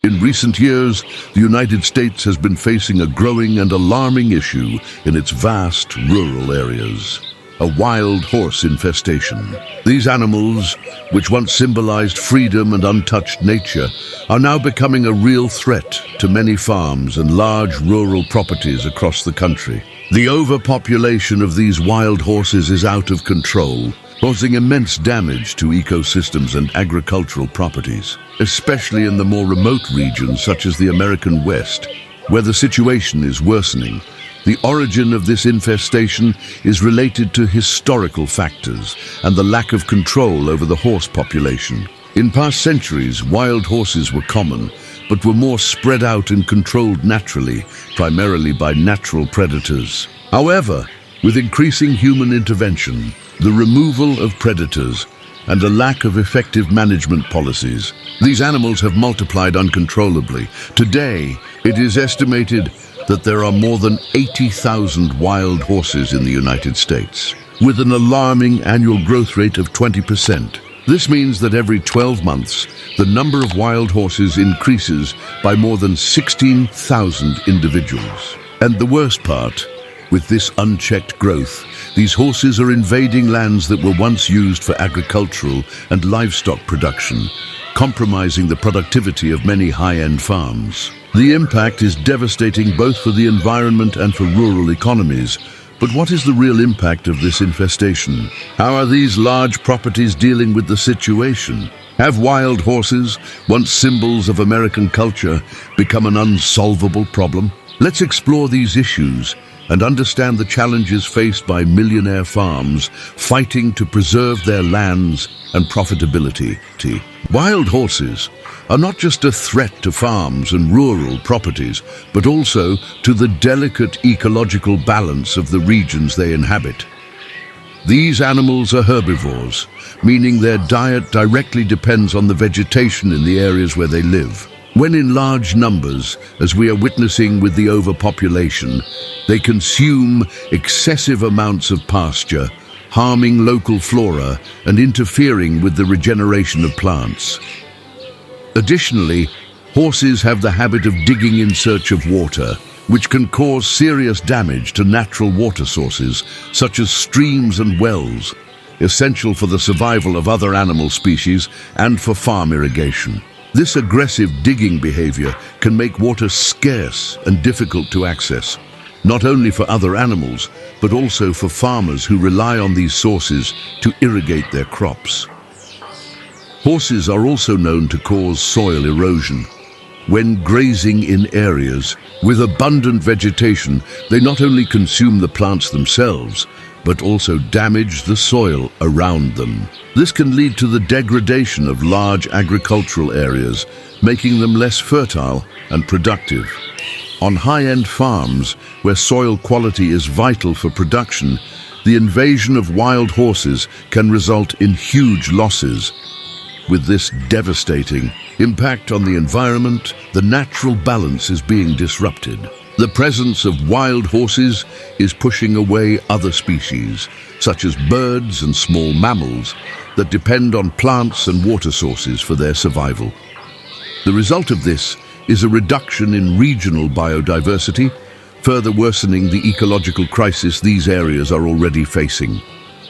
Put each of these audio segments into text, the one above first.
In recent years, the United States has been facing a growing and alarming issue in its vast rural areas: a wild horse infestation. These animals, which once symbolized freedom and untouched nature, are now becoming a real threat to many farms and large rural properties across the country. The overpopulation of these wild horses is out of control, causing immense damage to ecosystems and agricultural properties, especially in the more remote regions such as the American West, where the situation is worsening. The origin of this infestation is related to historical factors and the lack of control over the horse population. In past centuries, wild horses were common, but were more spread out and controlled naturally, primarily by natural predators. However, with increasing human intervention, the removal of predators, and a lack of effective management policies, these animals have multiplied uncontrollably. Today, it is estimated that there are more than 80,000 wild horses in the United States, with an alarming annual growth rate of 20%. This means that every 12 months, the number of wild horses increases by more than 16,000 individuals. And the worst part, with this unchecked growth, these horses are invading lands that were once used for agricultural and livestock production, compromising the productivity of many high-end farms. The impact is devastating both for the environment and for rural economies. But what is the real impact of this infestation? How are these large properties dealing with the situation? Have wild horses, once symbols of American culture, become an unsolvable problem? Let's explore these issues and understand the challenges faced by millionaire farms fighting to preserve their lands and profitability. Wild horses are not just a threat to farms and rural properties, but also to the delicate ecological balance of the regions they inhabit. These animals are herbivores, meaning their diet directly depends on the vegetation in the areas where they live. When in large numbers, as we are witnessing with the overpopulation, they consume excessive amounts of pasture, harming local flora and interfering with the regeneration of plants. Additionally, horses have the habit of digging in search of water, which can cause serious damage to natural water sources, such as streams and wells, essential for the survival of other animal species and for farm irrigation. This aggressive digging behavior can make water scarce and difficult to access, not only for other animals, but also for farmers who rely on these sources to irrigate their crops. Horses are also known to cause soil erosion. When grazing in areas with abundant vegetation, they not only consume the plants themselves, but also damage the soil around them. This can lead to the degradation of large agricultural areas, making them less fertile and productive. On high-end farms, where soil quality is vital for production, the invasion of wild horses can result in huge losses. With this devastating impact on the environment, the natural balance is being disrupted. The presence of wild horses is pushing away other species, such as birds and small mammals, that depend on plants and water sources for their survival. The result of this is a reduction in regional biodiversity, further worsening the ecological crisis these areas are already facing.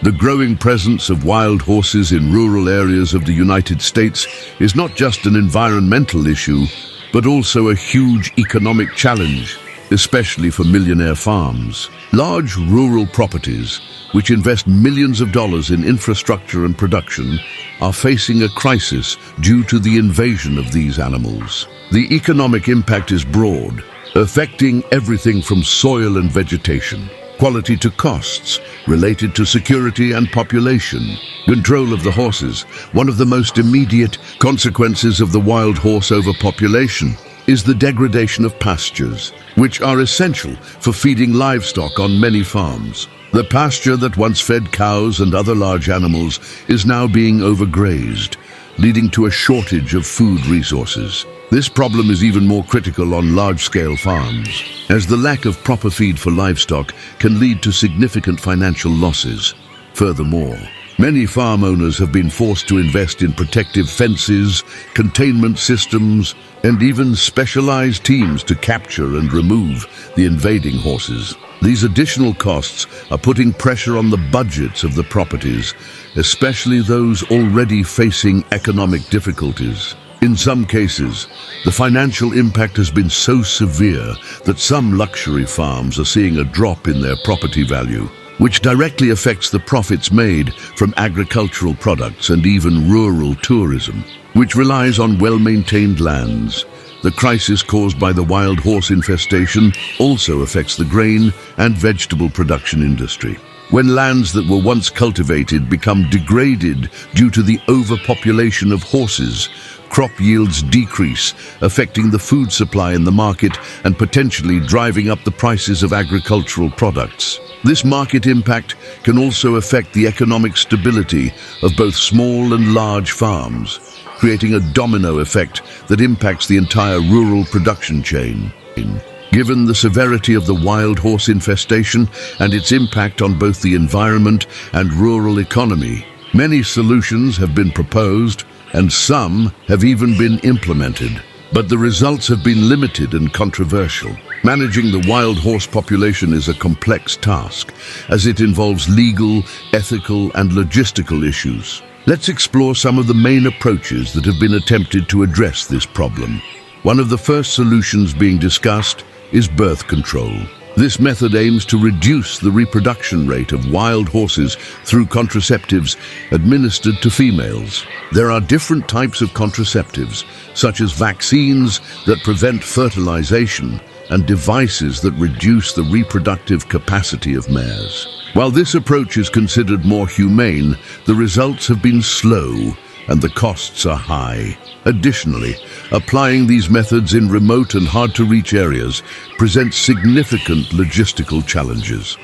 The growing presence of wild horses in rural areas of the United States is not just an environmental issue, but also a huge economic challenge, especially for millionaire farms. Large rural properties, which invest millions of dollars in infrastructure and production, are facing a crisis due to the invasion of these animals. The economic impact is broad, affecting everything from soil and vegetation, quality to costs, related to security and population. Control of the horses. One of the most immediate consequences of the wild horse overpopulation is the degradation of pastures, which are essential for feeding livestock on many farms. The pasture that once fed cows and other large animals is now being overgrazed, leading to a shortage of food resources. This problem is even more critical on large-scale farms, as the lack of proper feed for livestock can lead to significant financial losses. Furthermore, Many farm owners have been forced to invest in protective fences, containment systems, and even specialized teams to capture and remove the invading horses. These additional costs are putting pressure on the budgets of the properties, especially those already facing economic difficulties. In some cases, the financial impact has been so severe that some luxury farms are seeing a drop in their property value, which directly affects the profits made from agricultural products and even rural tourism, which relies on well-maintained lands. The crisis caused by the wild horse infestation also affects the grain and vegetable production industry. When lands that were once cultivated become degraded due to the overpopulation of horses, crop yields decrease, affecting the food supply in the market and potentially driving up the prices of agricultural products. This market impact can also affect the economic stability of both small and large farms, creating a domino effect that impacts the entire rural production chain. Given the severity of the wild horse infestation and its impact on both the environment and rural economy, many solutions have been proposed and some have even been implemented. But the results have been limited and controversial. Managing the wild horse population is a complex task, as it involves legal, ethical, and logistical issues. Let's explore some of the main approaches that have been attempted to address this problem. One of the first solutions being discussed is birth control. This method aims to reduce the reproduction rate of wild horses through contraceptives administered to females. There are different types of contraceptives, such as vaccines that prevent fertilization and devices that reduce the reproductive capacity of mares. While this approach is considered more humane, the results have been slow and the costs are high. Additionally, applying these methods in remote and hard-to-reach areas presents significant logistical challenges.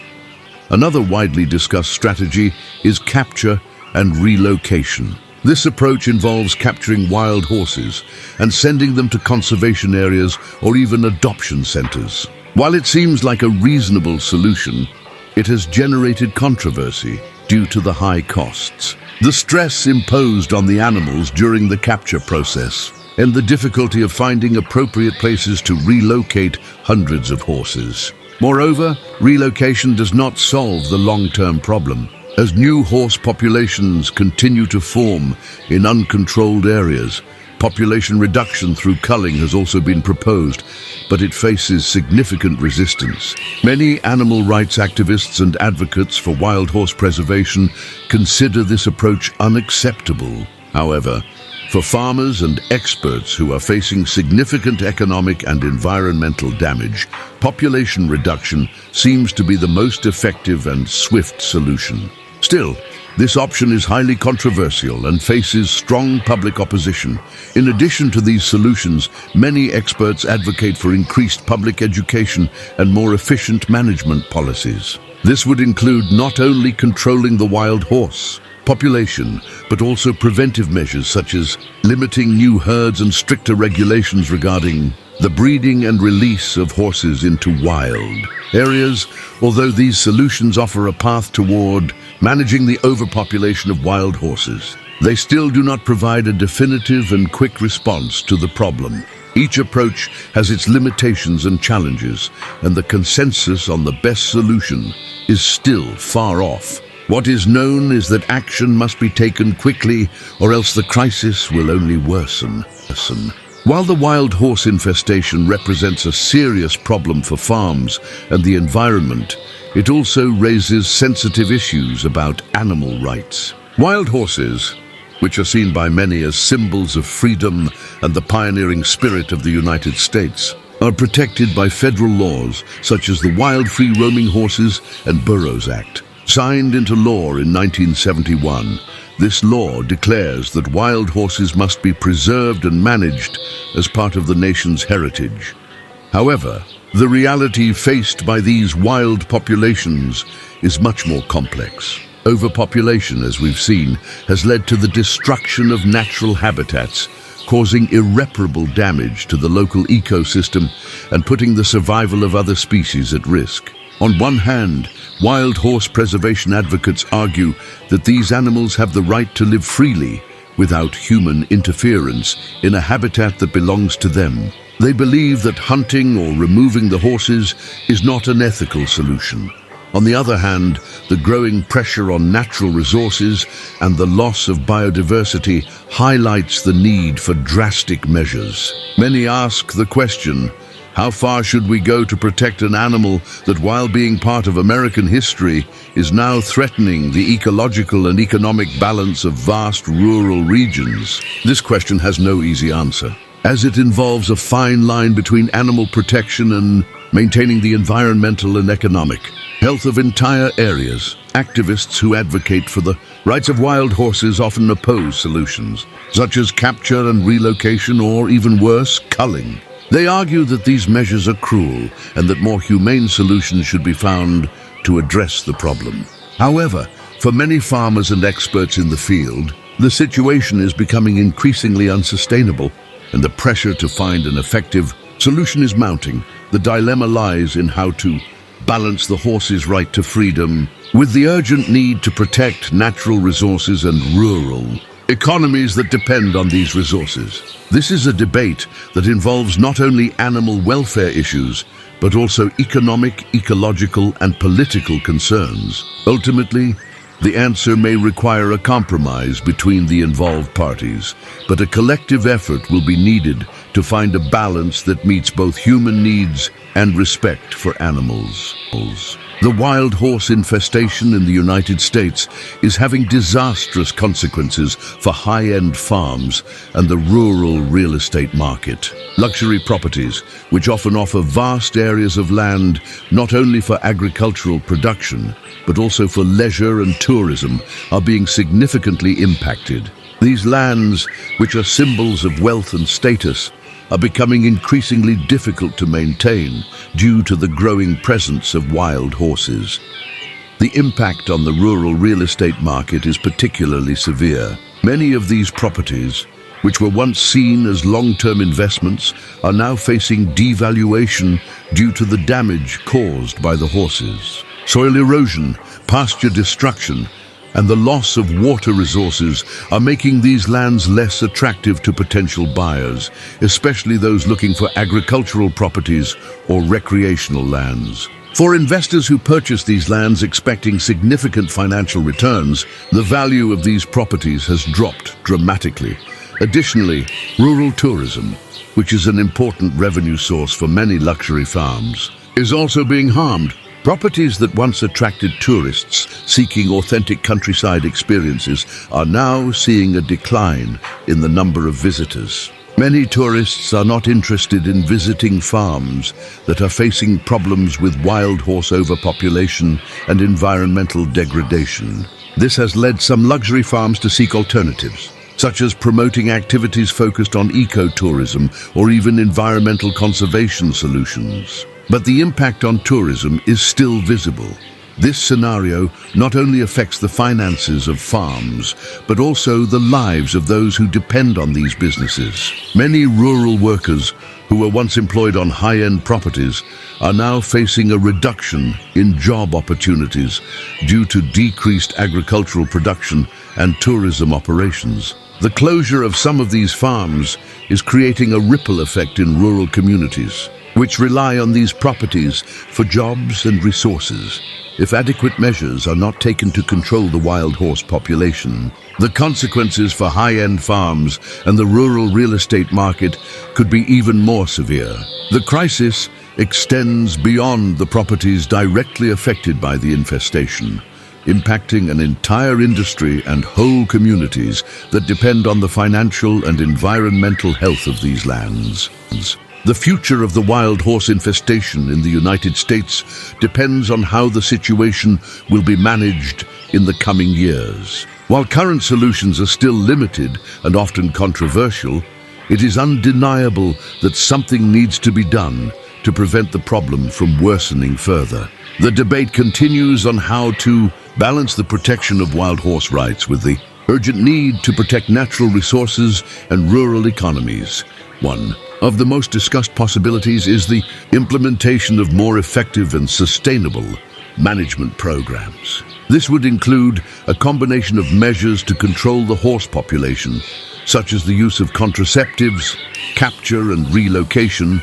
Another widely discussed strategy is capture and relocation. This approach involves capturing wild horses and sending them to conservation areas or even adoption centers. While it seems like a reasonable solution, it has generated controversy due to the high costs, the stress imposed on the animals during the capture process, and the difficulty of finding appropriate places to relocate hundreds of horses. Moreover, relocation does not solve the long-term problem, as new horse populations continue to form in uncontrolled areas. Population reduction through culling has also been proposed, but it faces significant resistance. Many animal rights activists and advocates for wild horse preservation consider this approach unacceptable. However, for farmers and experts who are facing significant economic and environmental damage, population reduction seems to be the most effective and swift solution. Still, this option is highly controversial and faces strong public opposition. In addition to these solutions, many experts advocate for increased public education and more efficient management policies. This would include not only controlling the wild horse population, but also preventive measures such as limiting new herds and stricter regulations regarding the breeding and release of horses into wild areas. Although these solutions offer a path toward managing the overpopulation of wild horses, they still do not provide a definitive and quick response to the problem. Each approach has its limitations and challenges, and the consensus on the best solution is still far off. What is known is that action must be taken quickly, or else the crisis will only worsen. While the wild horse infestation represents a serious problem for farms and the environment, it also raises sensitive issues about animal rights. Wild horses, which are seen by many as symbols of freedom and the pioneering spirit of the United States, are protected by federal laws such as the Wild Free Roaming Horses and Burros Act. Signed into law in 1971, this law declares that wild horses must be preserved and managed as part of the nation's heritage. However, the reality faced by these wild populations is much more complex. Overpopulation, as we've seen, has led to the destruction of natural habitats, causing irreparable damage to the local ecosystem and putting the survival of other species at risk. On one hand, wild horse preservation advocates argue that these animals have the right to live freely without human interference in a habitat that belongs to them. They believe that hunting or removing the horses is not an ethical solution. On the other hand, the growing pressure on natural resources and the loss of biodiversity highlights the need for drastic measures. Many ask the question, how far should we go to protect an animal that, while being part of American history, is now threatening the ecological and economic balance of vast rural regions? This question has no easy answer, as it involves a fine line between animal protection and maintaining the environmental and economic health of entire areas. Activists who advocate for the rights of wild horses often oppose solutions, such as capture and relocation, or even worse, culling. They argue that these measures are cruel and that more humane solutions should be found to address the problem. However, for many farmers and experts in the field, the situation is becoming increasingly unsustainable, and the pressure to find an effective solution is mounting. The dilemma lies in how to balance the horse's right to freedom with the urgent need to protect natural resources and rural economies that depend on these resources. This is a debate that involves not only animal welfare issues, but also economic, ecological, and political concerns. Ultimately, the answer may require a compromise between the involved parties, but a collective effort will be needed to find a balance that meets both human needs and respect for animals. The wild horse infestation in the United States is having disastrous consequences for high-end farms and the rural real estate market. Luxury properties, which often offer vast areas of land not only for agricultural production, but also for leisure and tourism, are being significantly impacted. These lands, which are symbols of wealth and status, are becoming increasingly difficult to maintain due to the growing presence of wild horses. The impact on the rural real estate market is particularly severe. Many of these properties, which were once seen as long-term investments, are now facing devaluation due to the damage caused by the horses. Soil erosion, pasture destruction, and the loss of water resources are making these lands less attractive to potential buyers, especially those looking for agricultural properties or recreational lands. For investors who purchase these lands expecting significant financial returns, the value of these properties has dropped dramatically. Additionally, rural tourism, which is an important revenue source for many luxury farms, is also being harmed. Properties that once attracted tourists seeking authentic countryside experiences are now seeing a decline in the number of visitors. Many tourists are not interested in visiting farms that are facing problems with wild horse overpopulation and environmental degradation. This has led some luxury farms to seek alternatives, such as promoting activities focused on ecotourism or even environmental conservation solutions. But the impact on tourism is still visible. This scenario not only affects the finances of farms, but also the lives of those who depend on these businesses. Many rural workers who were once employed on high-end properties are now facing a reduction in job opportunities due to decreased agricultural production and tourism operations. The closure of some of these farms is creating a ripple effect in rural communities, which rely on these properties for jobs and resources. If adequate measures are not taken to control the wild horse population, the consequences for high-end farms and the rural real estate market could be even more severe. The crisis extends beyond the properties directly affected by the infestation, impacting an entire industry and whole communities that depend on the financial and environmental health of these lands. The future of the wild horse infestation in the United States depends on how the situation will be managed in the coming years. While current solutions are still limited and often controversial, it is undeniable that something needs to be done to prevent the problem from worsening further. The debate continues on how to balance the protection of wild horse rights with the urgent need to protect natural resources and rural economies. 1. of the most discussed possibilities is the implementation of more effective and sustainable management programs. This would include a combination of measures to control the horse population, such as the use of contraceptives, capture and relocation,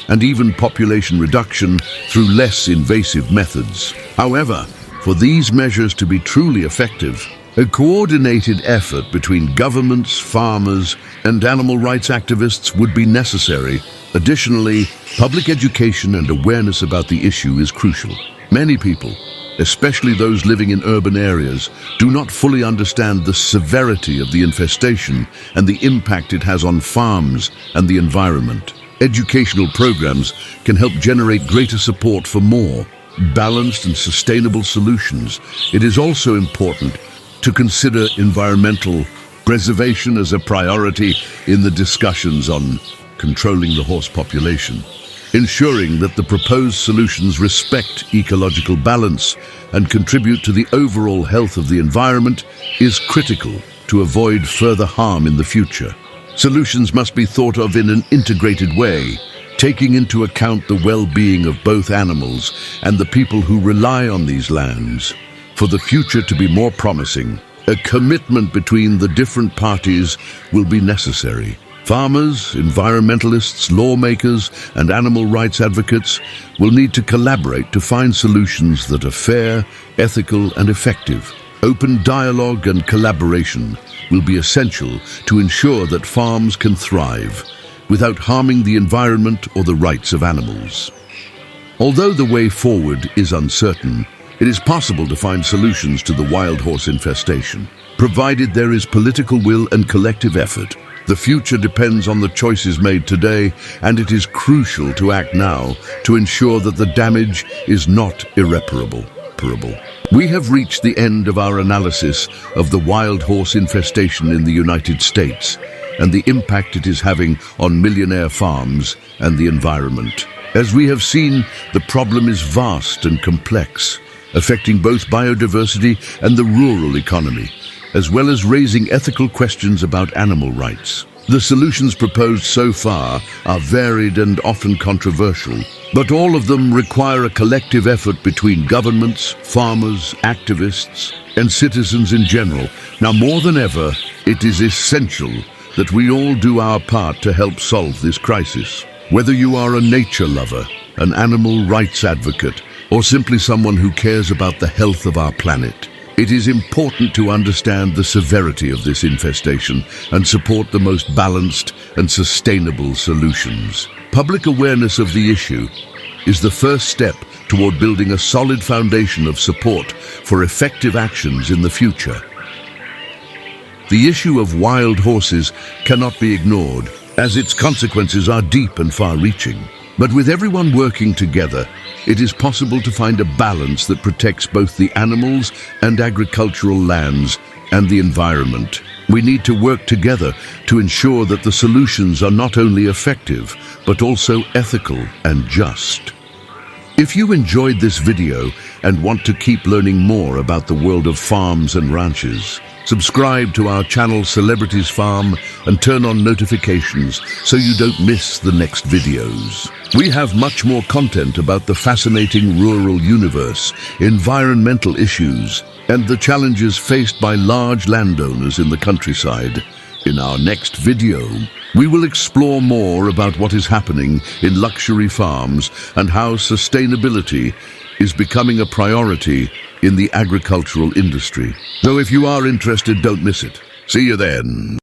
and even population reduction through less invasive methods. However, for these measures to be truly effective, a coordinated effort between governments, farmers, and animal rights activists would be necessary. Additionally, public education and awareness about the issue is crucial. Many people, especially those living in urban areas, do not fully understand the severity of the infestation and the impact it has on farms and the environment. Educational programs can help generate greater support for more balanced and sustainable solutions. It is also important to consider environmental preservation as a priority in the discussions on controlling the horse population. Ensuring that the proposed solutions respect ecological balance and contribute to the overall health of the environment is critical to avoid further harm in the future. Solutions must be thought of in an integrated way, taking into account the well-being of both animals and the people who rely on these lands. For the future to be more promising, a commitment between the different parties will be necessary. Farmers, environmentalists, lawmakers, and animal rights advocates will need to collaborate to find solutions that are fair, ethical, and effective. Open dialogue and collaboration will be essential to ensure that farms can thrive without harming the environment or the rights of animals. Although the way forward is uncertain, it is possible to find solutions to the wild horse infestation, provided there is political will and collective effort. The future depends on the choices made today, and it is crucial to act now to ensure that the damage is not irreparable. We have reached the end of our analysis of the wild horse infestation in the United States and the impact it is having on millionaire farms and the environment. As we have seen, the problem is vast and complex, affecting both biodiversity and the rural economy, as well as raising ethical questions about animal rights. The solutions proposed so far are varied and often controversial, but all of them require a collective effort between governments, farmers, activists, and citizens in general. Now more than ever, it is essential that we all do our part to help solve this crisis. Whether you are a nature lover, an animal rights advocate, or simply someone who cares about the health of our planet, it is important to understand the severity of this infestation and support the most balanced and sustainable solutions. Public awareness of the issue is the first step toward building a solid foundation of support for effective actions in the future. The issue of wild horses cannot be ignored, as its consequences are deep and far-reaching. But with everyone working together, it is possible to find a balance that protects both the animals and agricultural lands and the environment. We need to work together to ensure that the solutions are not only effective, but also ethical and just. If you enjoyed this video and want to keep learning more about the world of farms and ranches, subscribe to our channel Celebrities Farm and turn on notifications so you don't miss the next videos. We have much more content about the fascinating rural universe, environmental issues, and the challenges faced by large landowners in the countryside. In our next video, we will explore more about what is happening in luxury farms and how sustainability is becoming a priority in the agricultural industry. So if you are interested, don't miss it. See you then.